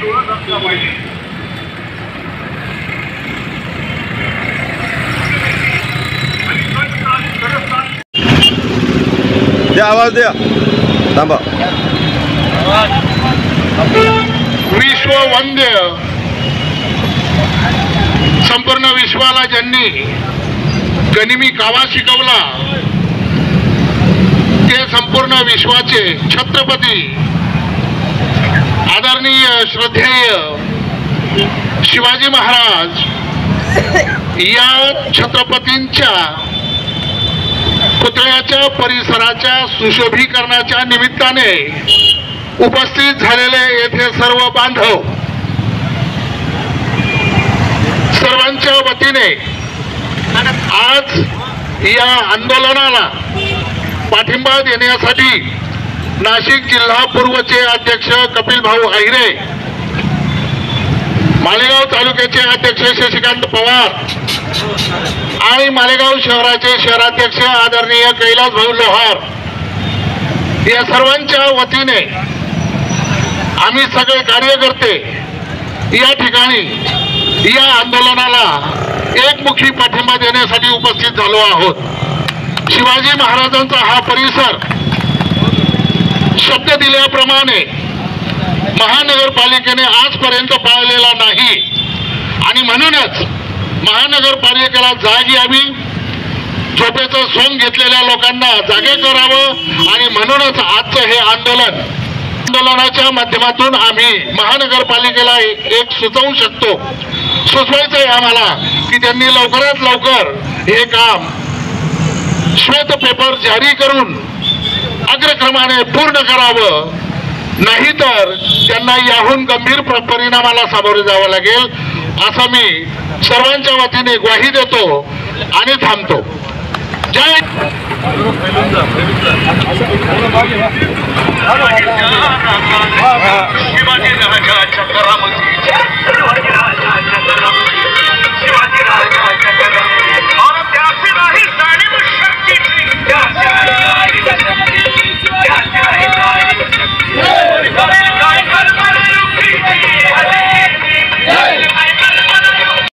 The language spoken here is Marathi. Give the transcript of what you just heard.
ओळख असला पाहिजे। द्या आवाज द्या, थांबा। विश्व वंद्य संपूर्ण विश्वाला ज्यांनी गनिमी कावा शिकवला ते संपूर्ण विश्वाचे छत्रपती आदरणीय श्रद्धेय शिवाजी महाराज या छत्रपतींच्या पुतळ्याच्या परिसराच्या सुशोभीकरणाच्या निमित्ताने उपस्थित झालेले येथे सर्व बांधव सर्वांच्या वतीने आज या आंदोलनाला पाठिंबा देण्यासाठी नाशिक जिल्हा पूर्वचे अध्यक्ष कपिल भाऊ अहिरे, मालेगाव तालुक्याचे अध्यक्ष शशिकांत पवार आणि मालेगाव शहराचे शहराध्यक्ष आदरणीय कैलास भाऊ लोहार या सर्वांच्या वतीने आम्ही सगळे कार्यकर्ते या ठिकाणी या आंदोलनाला एकमुखी पाठिंबा देण्यासाठी उपस्थित झालो आहोत। शिवाजी महाराजांचा हा परिसर शब्द दिल्याप्रमाणे महानगरपालिकेने आजपर्यंत पाळलेला नाही आणि म्हणूनच महानगरपालिकेला जाग यावी, झोपेचं सोंग घेतलेल्या लोकांना जागे करावं आणि म्हणूनच आजचं हे आंदोलनाच्या माध्यमातून आम्ही महानगरपालिकेला एक सुचवू शकतो, सुचवायचं आहे आम्हाला की त्यांनी लवकरात लवकर हे काम श्वेत पेपर जारी करून अग्रक्रमाने पूर्ण करावं, नाहीतर त्यांना याहून गंभीर परिणामाला सामोरे जावं लागेल असं मी सर्वांच्या वतीने ग्वाही देतो आणि थांबतो। जय शिवाजी